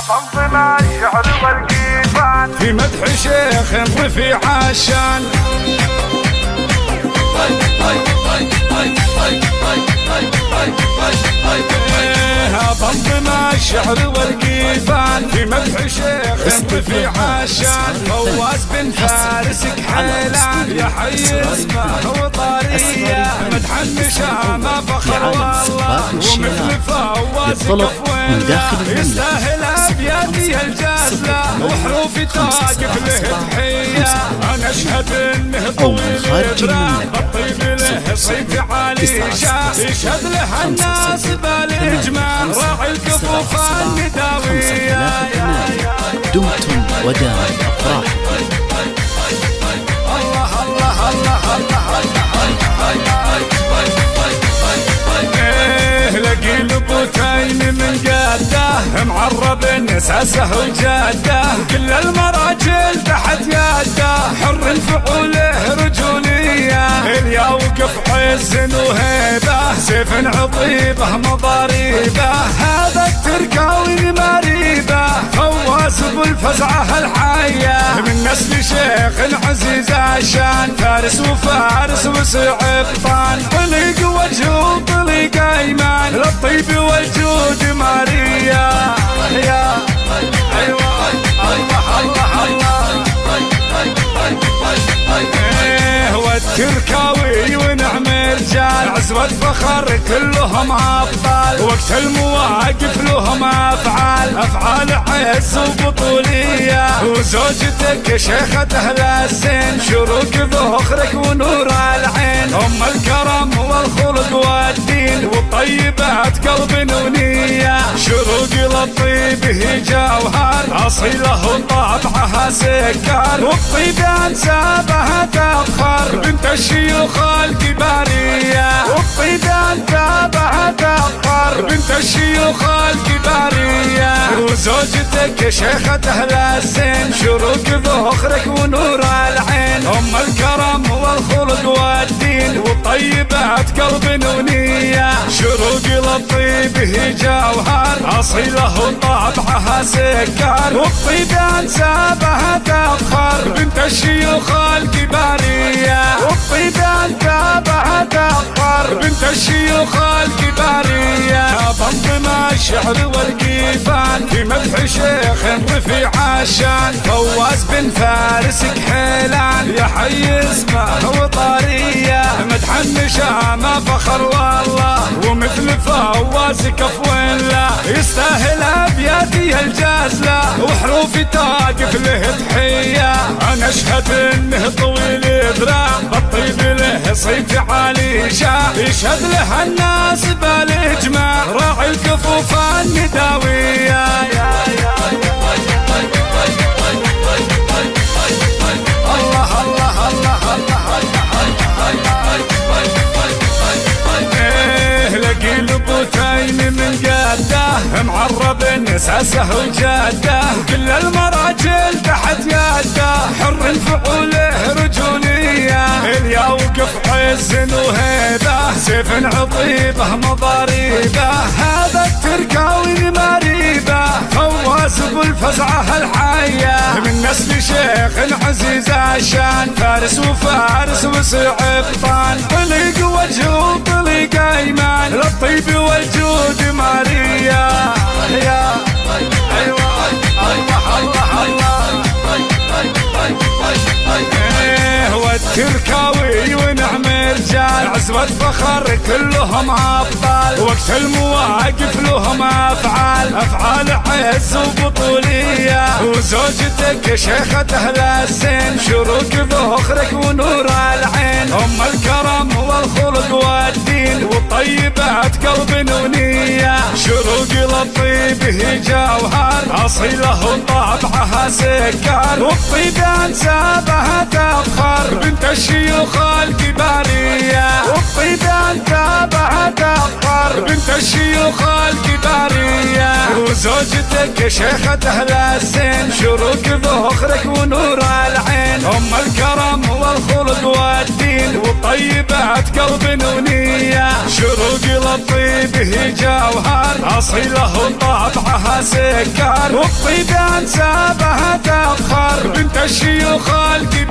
طمطم الشعر والقيفان في مدح شيخ رفيع الشان. طمطم الشعر والقيفان في مدح شيخ رفيع الشان. فواز بن فارس كحيلان يا حي اسمه وطاريه مدح النشامه فخر والله ومثل فواز كفوين يستاهل ابياتي الجازله وحروفي تواقف له تحيه. انا اشهد انه طويل الادراك الطيب له صيف عالي شاه يشهد له الناس بالاجمال راعي الكفوف النداويه. دمتم ودام الافراح. الله الله الله لقي لبوتين من قاده معرب نساسه وجاده كل المراجل تحت يده حر فعوله رجوليه اليا وقف عز وهيبه سيف عطيبه مضاريبه هذا التركاوي مريبه فواز بالفزعه الحيه من نسل شيخ عزيز الشان فارس وفارس وسعبطان طليق وجهه طليق ايمان للطيب والجود ماريا يا ايوه الله الله الله والتركاوي ونعم رجال عزوة فخر كلهم ابطال وقت المواقف لهم افعال عز وبطوليه وزوجتك شيخة اهل السن شروق ذخرك ونور العين ام الكرم والخلق والدين والطيبات قلب ونيه شروق للطيب هي جوهر اصيله طابعها سكر والطيب انسابها تفخر بنت الشيوخ الكباريه والطيب انسابها تفخر بنت الشيوخ الكباريه وزوجتك شيخة اهل السن شروق ذخرك ونور العين ام الكرم والخلق والدين والطيبات قلب ونيه شروق للطيب هي جوهر اصيله طابعها سكر والطيب انسابها تفخر بنت الشيوخ الكباريه والطيب انسابها تفخر بنت الشيوخ الكباريه. طمطم الشعر والقيفان في مدح شيخ رفيع الشان فواز بن فارس كحيلان يا حي اسمه وطاريه مدح النشامه فخر والله ومثل فواز كفوين له يستاهل ابياتي الجازله وحروفي تواقف له تحيه. انا اشهد انه طويل ذراع الطيب له صيف عالي شاه يشهد له الناس بالاجماع راعي الكفوف النداويه. الله الله الله لقي لبوتين من قاده معرب نساسه وجاده كل المراجل تحت يده حر فعوله رجوليه اليا وقف عز وهيبه سيف عطيبه مضاريبه هذا التركاوي مريبه فواز بالفزعه الحيه من نسل شيخ عزيز الشان فارس وفارس وسعبطان طليق وجهه طليق ايمان للطيب والجود ماريا يا ايوه الله الله الله والتركاوي ونعم رجال عزوة فخر كلهم ابطال وقت المواقف لهم افعال عز وبطوليه وزوجتك شيخة اهل السن شروق ذخرك ونور العين ام الكرم والخلق والدين والطيبات قلب ونيه شروق للطيب هي جوهر اصيله طابعها سكر والطيب انسابها تفخر بنت الشيوخ الكباريه والطيب انسابها تفخر بنت الشيوخ الكباريه وزوجتك شيخة أهل السن، شروق ذخرك ونور العين، أم الكرم والخلق والدين، وطيبة قلب ونية، شروق للطيب هي جوهر، أصيله طبعها سكر، والطيب أنسابها تفخر، بنت الشيوخ الكبير